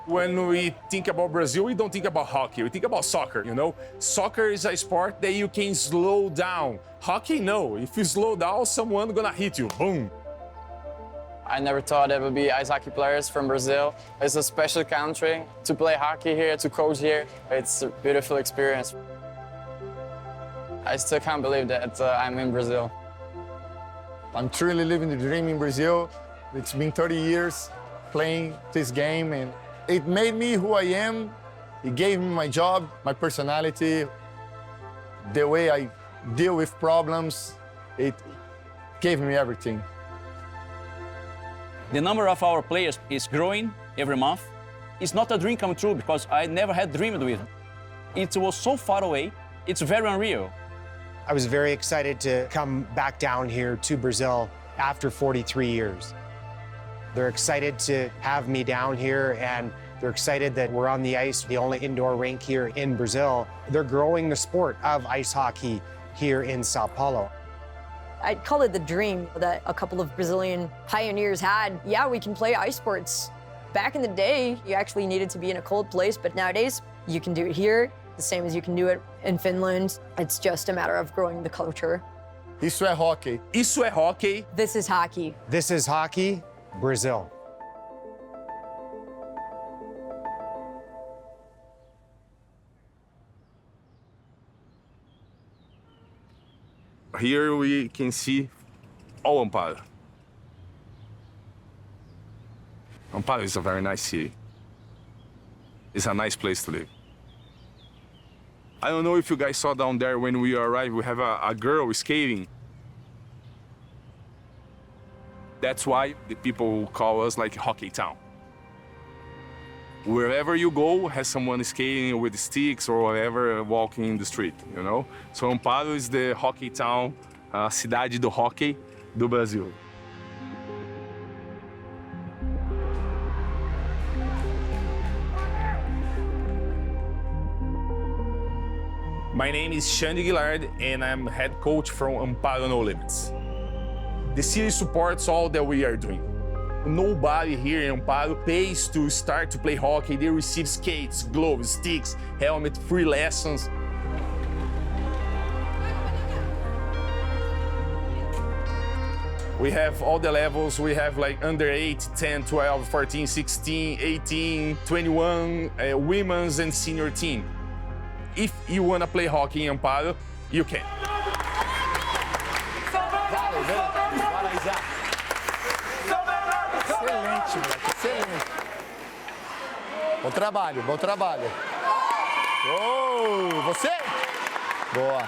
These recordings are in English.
When we think about Brazil, we don't think about hockey, we think about soccer, you know? Soccer is a sport that you can slow down. Hockey, no. If you slow down, someone gonna hit you, boom. I never thought it would be ice hockey players from Brazil. It's a special country. To play hockey here, to coach here, it's a beautiful experience. I still can't believe that I'm in Brazil. I'm truly living the dream in Brazil. It's been 30 years playing this game, and it made me who I am. It gave me my job, my personality, the way I deal with problems. It gave me everything. The number of our players is growing every month. It's not a dream come true because I never had dreamed with it. It was so far away, it's very unreal. I was very excited to come back down here to Brazil after 43 years. They're excited to have me down here, and they're excited that we're on the ice, the only indoor rink here in Brazil. They're growing the sport of ice hockey here in Sao Paulo. I'd call it the dream that a couple of Brazilian pioneers had. Yeah, we can play ice sports. Back in the day, you actually needed to be in a cold place, but nowadays, you can do it here, the same as you can do it in Finland. It's just a matter of growing the culture. Isso é hockey. Isso é hockey. This is hockey. This is hockey, Brazil. Here we can see all Amparo. Amparo is a very nice city. It's a nice place to live. I don't know if you guys saw down there when we arrived, we have a girl skating. That's why the people call us like Hockey Town. Wherever you go, has someone skating with sticks or whatever, walking in the street, you know? So Amparo is the hockey town, a cidade do hockey do Brasil. My name is Xande Guillard, and I'm head coach from Amparo No Limits. The city supports all that we are doing. Nobody here in Amparo pays to start to play hockey. They receive skates, gloves, sticks, helmet, free lessons. We have all the levels. We have like under 8, 10, 12, 14, 16, 18, 21, women's and senior team. If you want to play hockey in Amparo, you can. Excelente, moleque, excelente. Bom trabalho, bom trabalho. Oh, você? Boa.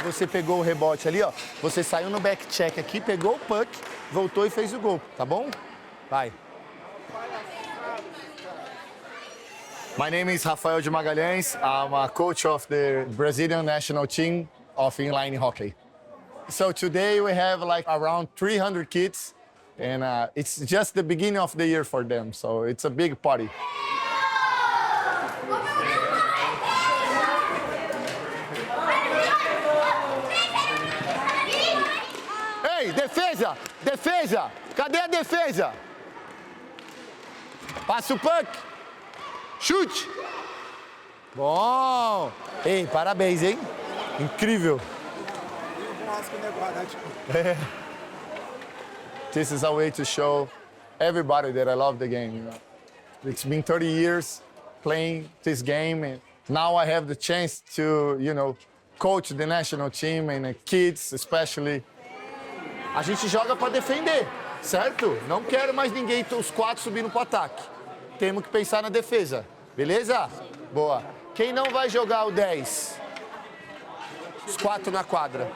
Você pegou o rebote ali, ó. Você saiu no back check aqui, pegou o puck, voltou e fez o gol, tá bom? Vai. My name is Rafael de Magalhães. I'm a coach of the Brazilian national team of inline hockey. So today we have like around 300 kids, and it's just the beginning of the year for them, so it's a big party. Ei, defesa! Defesa! Cadê a defesa? Passa o puck! Chute! Bom! Ei, parabéns, hein? Incrível! This is a way to show everybody that I love the game. You know? It's been 30 years playing this game, and now I have the chance to, coach the national team and the kids, especially. A gente joga para defender, certo? Não quero mais ninguém, os 4 subindo para o ataque. Temos que pensar na defesa, beleza? Boa. Quem não vai jogar o 10? Os 4 na quadra.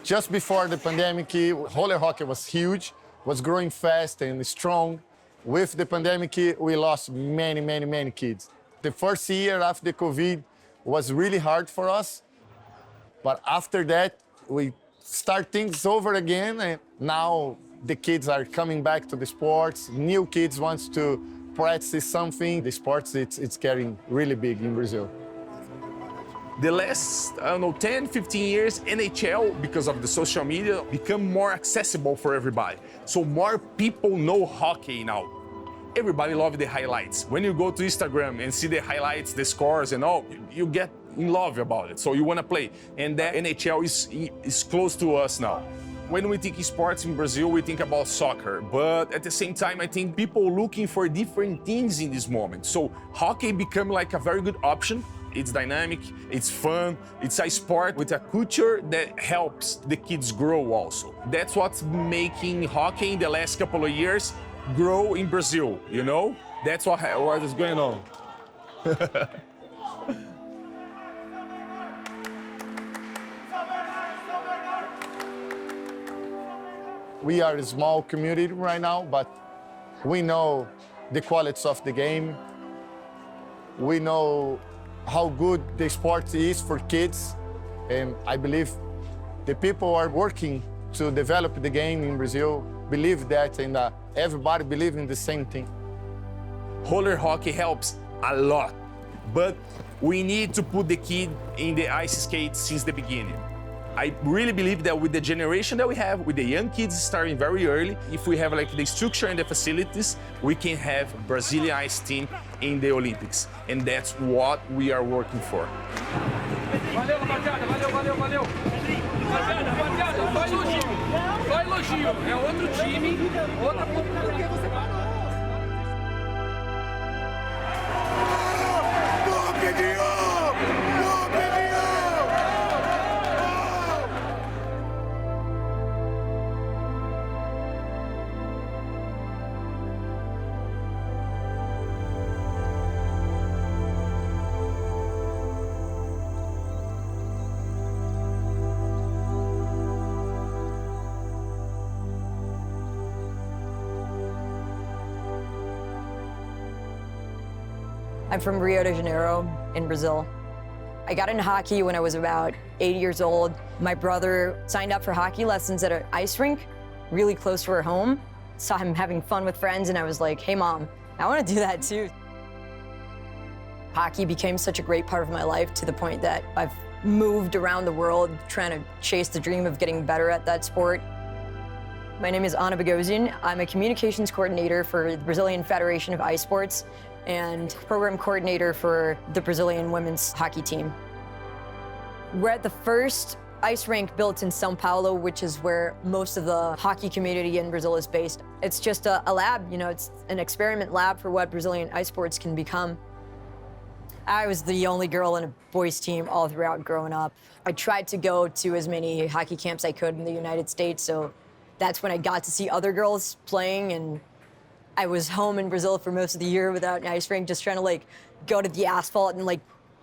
Just before the pandemic, roller hockey was huge, was growing fast and strong. With the pandemic, we lost many kids. The first year after the COVID was really hard for us. But after that, we start things over again, and now the kids are coming back to the sports. New kids wants to practice something. The sports, it's getting really big in Brazil. The last, 10, 15 years, NHL, because of the social media, become more accessible for everybody. So more people know hockey now. Everybody loves the highlights. When you go to Instagram and see the highlights, the scores and all, you get in love about it. So you want to play. And the NHL is close to us now. When we think sports in Brazil, we think about soccer. But at the same time, I think people looking for different things in this moment. So hockey become like a very good option. It's dynamic, it's fun, it's a sport with a culture that helps the kids grow also. That's what's making hockey in the last couple of years grow in Brazil, you know? That's what is going on. We are a small community right now, but we know the qualities of the game. We know how good the sport is for kids, and I believe the people are working to develop the game in Brazil believe that, and everybody believes in the same thing. Roller hockey helps a lot, but we need to put the kid in the ice skate since the beginning. I really believe that with the generation that we have, with the young kids starting very early, if we have like the structure and the facilities, we can have Brazilian ice team in the Olympics. And that's what we are working for. Valeu, rapaziada. Valeu, valeu. Rapaziada, só elogio. Só elogio. É outro time, outra competição. I'm from Rio de Janeiro in Brazil. I got into hockey when I was about 8 years old. My brother signed up for hockey lessons at an ice rink really close to our home. Saw him having fun with friends and I was like, hey Mom, I want to do that too. Hockey became such a great part of my life to the point that I've moved around the world trying to chase the dream of getting better at that sport. My name is Ana Bogosian. I'm a communications coordinator for the Brazilian Federation of Ice Sports and program coordinator for the Brazilian women's hockey team. We're at the first ice rink built in São Paulo, which is where most of the hockey community in Brazil is based. It's just a lab, you know, it's an experiment lab for what Brazilian ice sports can become. I was the only girl in a boys team all throughout growing up. I tried to go to as many hockey camps I could in the United States, so that's when I got to see other girls playing, and I was home in Brazil for most of the year without an ice rink, just trying to like go to the asphalt and like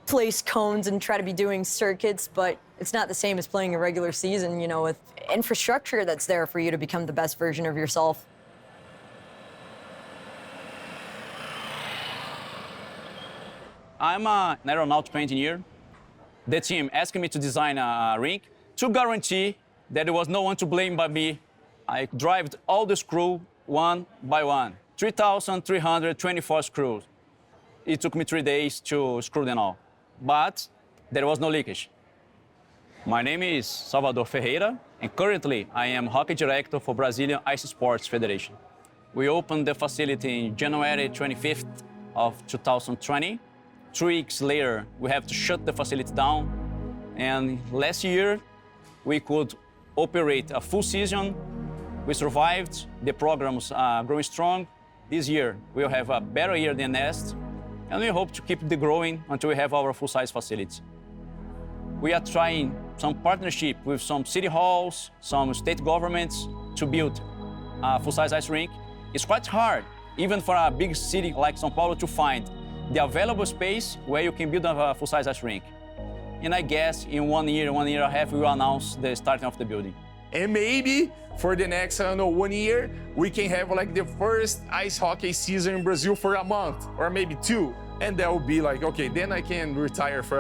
place cones and try to be doing circuits, but it's not the same as playing a regular season, you know, with infrastructure that's there for you to become the best version of yourself. I'm an aeronautical engineer. The team asked me to design a rink to guarantee that there was no one to blame but me. I drove all the screws one by one, 3,324 screws. It took me 3 days to screw them all, but there was no leakage. My name is Salvador Ferreira, and currently I am hockey director for Brazilian Ice Sports Federation. We opened the facility in January 25th of 2020. 3 weeks later, we have to shut the facility down, and last year we could operate a full season. We survived, the program's growing strong. This year, we'll have a better year than last, and we hope to keep the growing until we have our full-size facility. We are trying some partnership with some city halls, some state governments to build a full-size ice rink. It's quite hard, even for a big city like São Paulo, to find the available space where you can build a full-size ice rink. And I guess in 1 year, 1 year and a half, we will announce the starting of the building. And maybe for the next, 1 year, we can have like the first ice hockey season in Brazil for a month, or maybe 2. And that will be like, okay, then I can retire for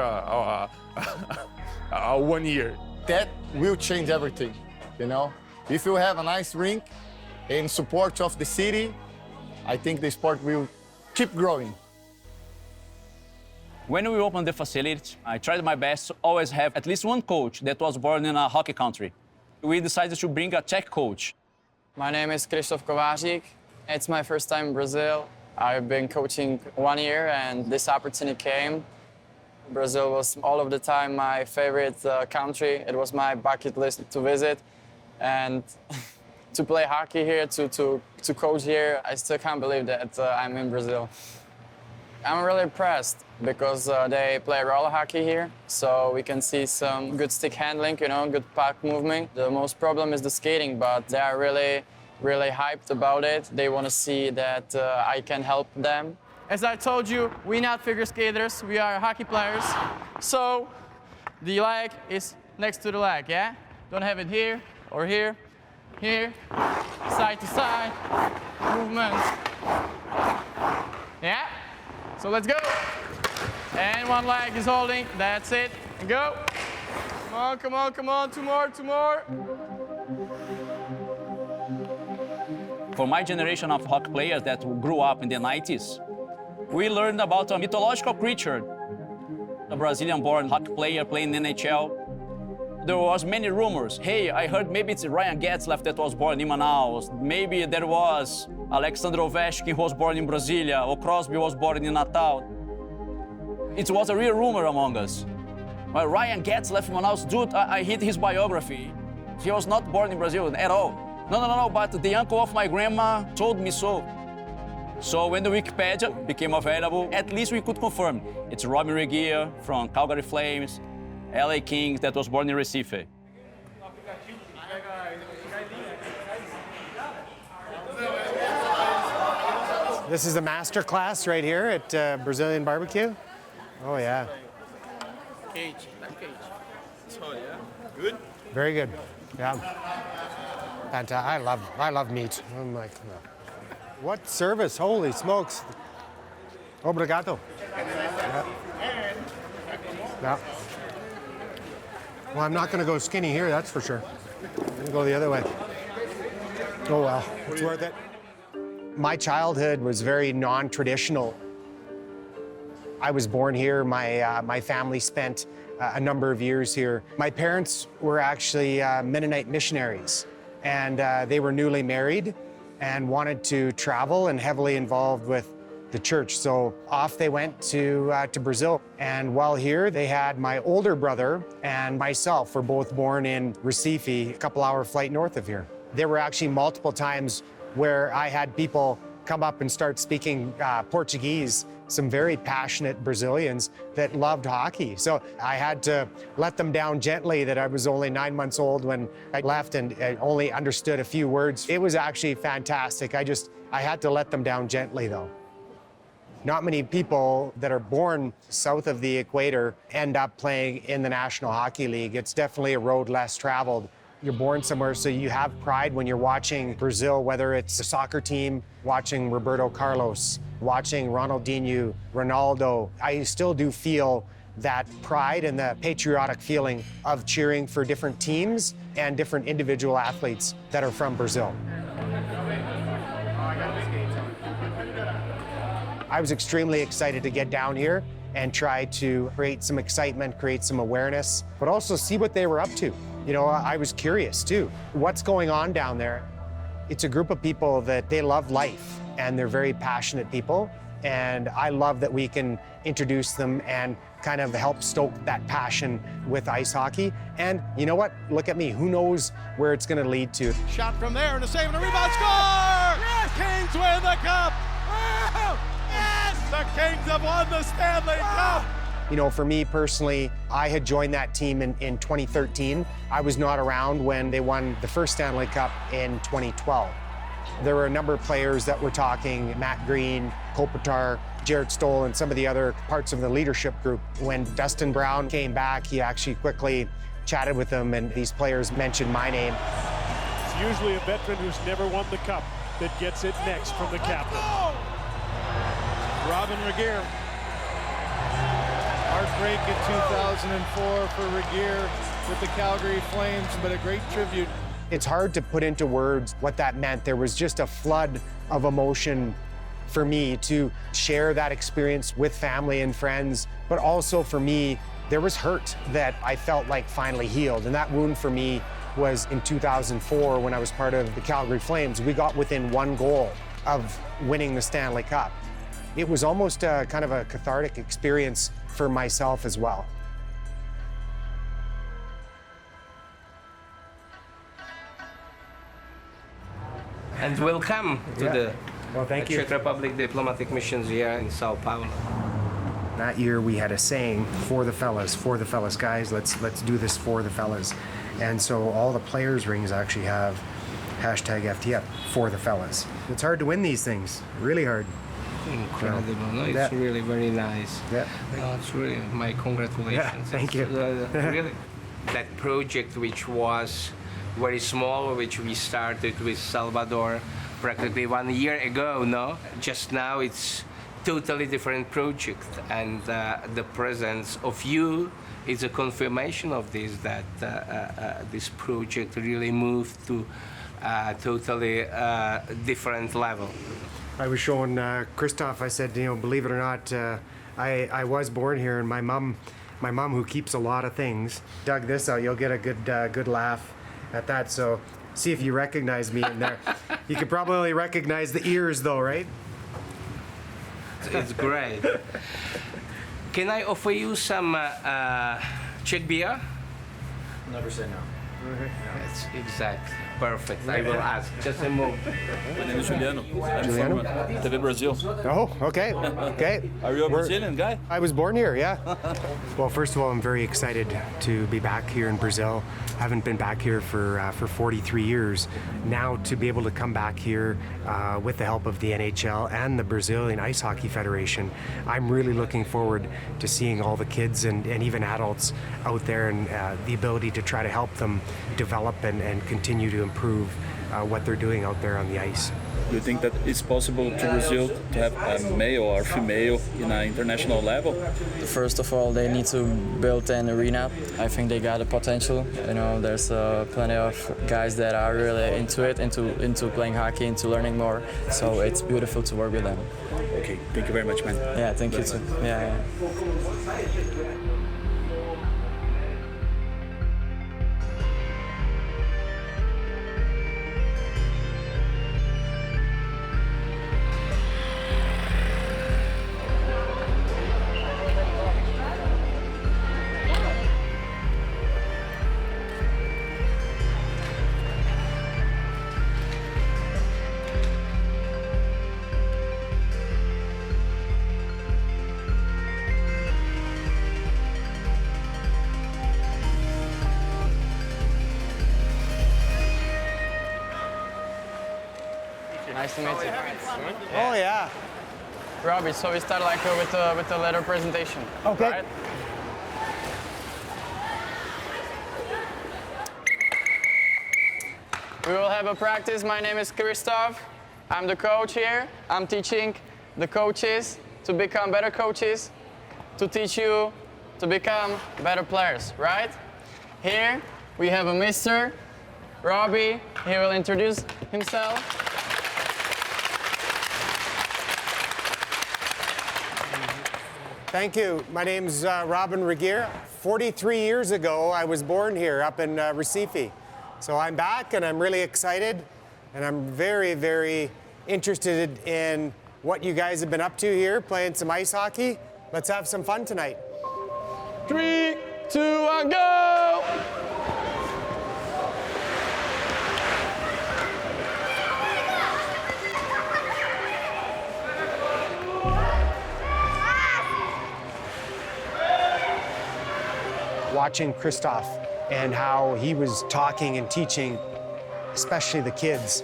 1 year. That will change everything, you know? If you have a nice rink in support of the city, I think the sport will keep growing. When we opened the facility, I tried my best to always have at least one coach that was born in a hockey country. We decided to bring a Czech coach. My name is Krzysztof Kovářik. It's my first time in Brazil. I've been coaching 1 year and this opportunity came. Brazil was all of the time my favorite country. It was my bucket list to visit. And to play hockey here, to coach here, I still can't believe that I'm in Brazil. I'm really impressed because they play roller hockey here, so we can see some good stick handling, good puck movement. The most problem is the skating, but they are really, really hyped about it. They want to see that I can help them. As I told you, we're not figure skaters, we are hockey players. So the leg is next to the leg, yeah? Don't have it here or here, here, side to side, movement. Yeah? So let's go. And one leg is holding, that's it. Go. Come on, come on, come on, two more. For my generation of hockey players that grew up in the 90s, we learned about a mythological creature, a Brazilian-born hockey player playing in NHL. There was many rumors. Hey, I heard maybe it's Ryan Getzlaf that was born in Manaus. Maybe there was Alexander Ovechkin who was born in Brasilia, or Crosby was born in Natal. It was a real rumor among us. Well, Ryan Getzlaf in Manaus, dude, I read his biography. He was not born in Brazil at all. No, but the uncle of my grandma told me so. So when the Wikipedia became available, at least we could confirm. It's Robin Regehr from Calgary Flames, LA Kings that was born in Recife. This is a master class right here at Brazilian Barbecue. Oh yeah. Cage. Oh, yeah. Good? Very good. Yeah. Fantastic. I love meat. I'm like, what service? Holy smokes. Obrigado. Yeah. Yeah. Well, I'm not going to go skinny here, that's for sure. I'm going to go the other way. Oh, well, it's worth it. My childhood was very non-traditional. I was born here. My family spent a number of years here. My parents were actually Mennonite missionaries, and they were newly married and wanted to travel and heavily involved with the church. So off they went to Brazil. And while here, they had my older brother and myself were both born in Recife, a couple-hour flight north of here. There were actually multiple times where I had people come up and start speaking Portuguese, some very passionate Brazilians that loved hockey. So I had to let them down gently that I was only 9 months old when I left and I only understood a few words. It was actually fantastic. I had to let them down gently though. Not many people that are born south of the equator end up playing in the National Hockey League. It's definitely a road less traveled. You're born somewhere, so you have pride when you're watching Brazil, whether it's a soccer team, watching Roberto Carlos, watching Ronaldinho, Ronaldo. I still do feel that pride and the patriotic feeling of cheering for different teams and different individual athletes that are from Brazil. I was extremely excited to get down here and try to create some excitement, create some awareness, but also see what they were up to. You know, I was curious too. What's going on down there? It's a group of people that they love life and they're very passionate people. And I love that we can introduce them and kind of help stoke that passion with ice hockey. And you know what? Look at me. Who knows where it's going to lead to? Shot from there and a save and a rebound. Score! Yes! Kings win the cup! Oh! Yes! The Kings have won the Stanley Cup! You know, for me personally, I had joined that team in 2013. I was not around when they won the first Stanley Cup in 2012. There were a number of players that were talking, Matt Green, Kopitar, Jarrett Stoll, and some of the other parts of the leadership group. When Dustin Brown came back, he actually quickly chatted with them, and these players mentioned my name. It's usually a veteran who's never won the cup that gets it next from the captain. Robin Regehr. Heartbreak in 2004 for Regehr with the Calgary Flames, but a great tribute. It's hard to put into words what that meant. There was just a flood of emotion for me to share that experience with family and friends, but also for me, there was hurt that I felt like finally healed. And that wound for me was in 2004 when I was part of the Calgary Flames. We got within one goal of winning the Stanley Cup. It was almost a kind of a cathartic experience for myself as well. And welcome to the thank you. Czech Republic diplomatic missions here in Sao Paulo. That year we had a saying, for the fellas, guys, let's do this for the fellas. And so all the players' rings actually have hashtag FTF, for the fellas. It's hard to win these things, really hard. Incredible, no? It's Yeah. really very nice. Yeah. No, it's really, my congratulations. Yeah, thank you. Really. That project which was very small, which we started with Salvador practically 1 year ago, no? Just now it's totally different project, and the presence of you is a confirmation of this, that this project really moved to totally different level. I was showing Christoph, I said, believe it or not, I was born here, and my mom, who keeps a lot of things, dug this out. You'll get a good laugh at that. So see if you recognize me in there. You could probably recognize the ears though, right? It's great. Can I offer you some Czech beer? Never say no. That's exact. Perfect. I will ask. Just a moment. My name is Juliano. I'm from TV Brazil. Oh, okay. Okay. Are you a Brazilian guy? I was born here, yeah. Well, first of all, I'm very excited to be back here in Brazil. I haven't been back here for 43 years. Now to be able to come back here with the help of the NHL and the Brazilian Ice Hockey Federation, I'm really looking forward to seeing all the kids and even adults out there, and the ability to try to help them develop and continue to improve what they're doing out there on the ice. Do you think that it's possible to Brazil to have a male or female in an international level? First of all, they need to build an arena. I think they got the potential. There's plenty of guys that are really into it, into playing hockey, into learning more. So it's beautiful to work with them. Okay, thank you very much, man. Yeah, thank you too. Yeah. Nice to meet you. Oh, yeah. Robbie, so we start with the letter presentation. Okay. Right? We will have a practice. My name is Christoph. I'm the coach here. I'm teaching the coaches to become better coaches, to teach you to become better players, right? Here we have a Mr. Robbie. He will introduce himself. Thank you. My name's Robin Regier. 43 years ago, I was born here up in Recife. So I'm back, and I'm really excited, and I'm very, very interested in what you guys have been up to here, playing some ice hockey. Let's have some fun tonight. 3, 2, 1, go! Watching Christoph and how he was talking and teaching, especially the kids,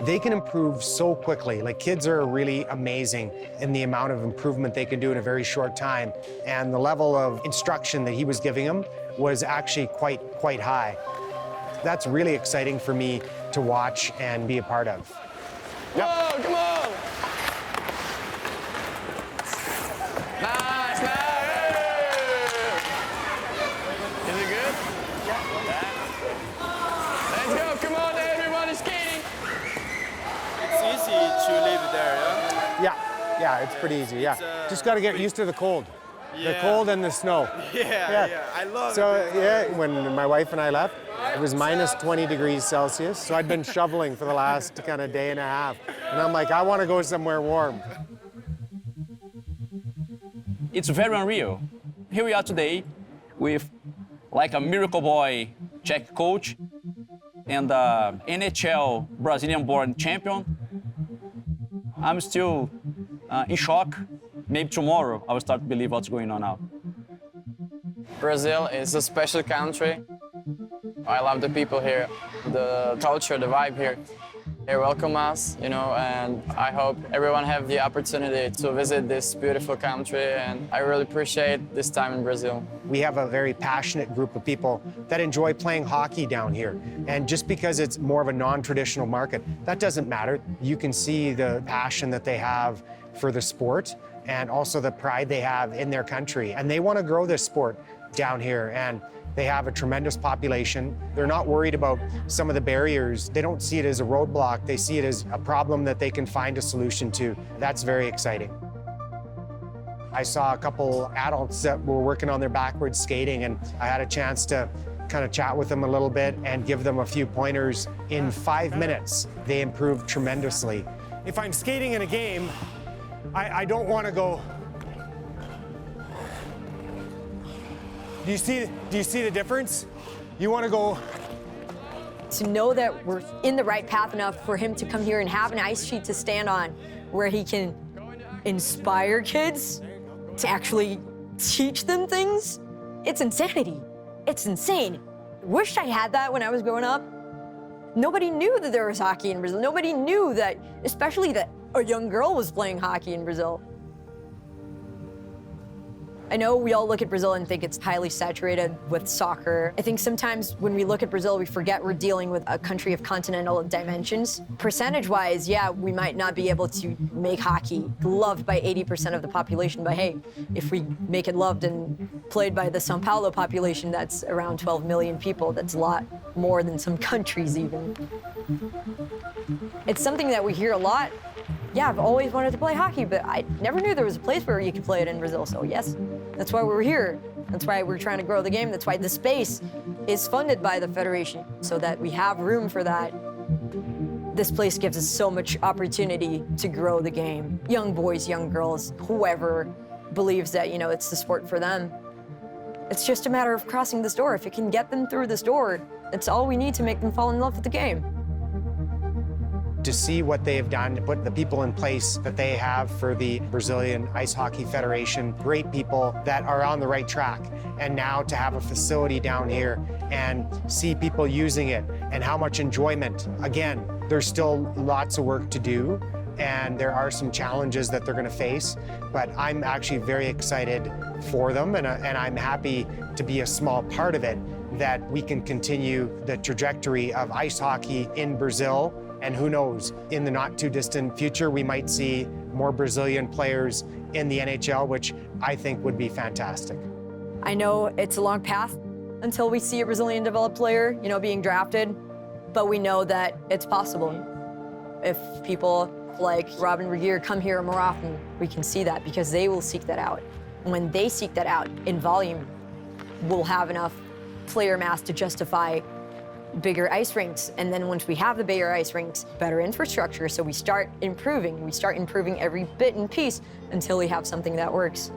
they can improve so quickly. Like, kids are really amazing in the amount of improvement they can do in a very short time. And the level of instruction that he was giving them was actually quite high. That's really exciting for me to watch and be a part of. Yep. Whoa, come on! Nice, nice! Is it good? Yeah. Let's go, come on, everyone is skating! It's easy to live there, yeah? Yeah, it's pretty easy. Yeah, just got to get used to the cold. The cold and the snow. Yeah, I love it. So yeah, when my wife and I left, it was minus 20 degrees Celsius. So I'd been shoveling for the last kind of day and a half. And I'm like, I want to go somewhere warm. It's very unreal. Here we are today with like a miracle boy Czech coach and NHL Brazilian-born champion. I'm still in shock. Maybe tomorrow I will start to believe what's going on now. Brazil is a special country. I love the people here, the culture, the vibe here. They welcome us, you know, and I hope everyone have the opportunity to visit this beautiful country, and I really appreciate this time in Brazil. We have a very passionate group of people that enjoy playing hockey down here. And just because it's more of a non-traditional market, that doesn't matter. You can see the passion that they have for the sport and also the pride they have in their country. And they want to grow this sport down here. And they have a tremendous population. They're not worried about some of the barriers. They don't see it as a roadblock. They see it as a problem that they can find a solution to. That's very exciting. I saw a couple adults that were working on their backwards skating, and I had a chance to kind of chat with them a little bit and give them a few pointers. In 5 minutes, they improved tremendously. If I'm skating in a game, I don't want to go. Do you see the difference? You want to go. To know that we're in the right path enough for him to come here and have an ice sheet to stand on where he can inspire kids to actually teach them things, it's insanity. It's insane. Wish I had that when I was growing up. Nobody knew that there was hockey in Brazil. Nobody knew that, especially that a young girl was playing hockey in Brazil. I know we all look at Brazil and think it's highly saturated with soccer. I think sometimes when we look at Brazil, we forget we're dealing with a country of continental dimensions. Percentage-wise, yeah, we might not be able to make hockey loved by 80% of the population, but hey, if we make it loved and played by the São Paulo population, that's around 12 million people. That's a lot more than some countries even. It's something that we hear a lot. Yeah, I've always wanted to play hockey, but I never knew there was a place where you could play it in Brazil. So yes, that's why we're here. That's why we're trying to grow the game. That's why the space is funded by the Federation, so that we have room for that. This place gives us so much opportunity to grow the game. Young boys, young girls, whoever believes that, you know, it's the sport for them. It's just a matter of crossing this door. If it can get them through this door, it's all we need to make them fall in love with the game. To see what they have done, to put the people in place that they have for the Brazilian Ice Hockey Federation, great people that are on the right track. And now to have a facility down here and see people using it and how much enjoyment. Again, there's still lots of work to do, and there are some challenges that they're going to face, but I'm actually very excited for them, and I'm happy to be a small part of it, that we can continue the trajectory of ice hockey in Brazil. And who knows, in the not too distant future, we might see more Brazilian players in the NHL, which I think would be fantastic. I know it's a long path until we see a Brazilian developed player, you know, being drafted, but we know that it's possible. If people like Robin Regehr come here more often, we can see that because they will seek that out. And when they seek that out in volume, we'll have enough player mass to justify bigger ice rinks. And then once we have the bigger ice rinks, better infrastructure, so we start improving every bit and piece until we have something that works.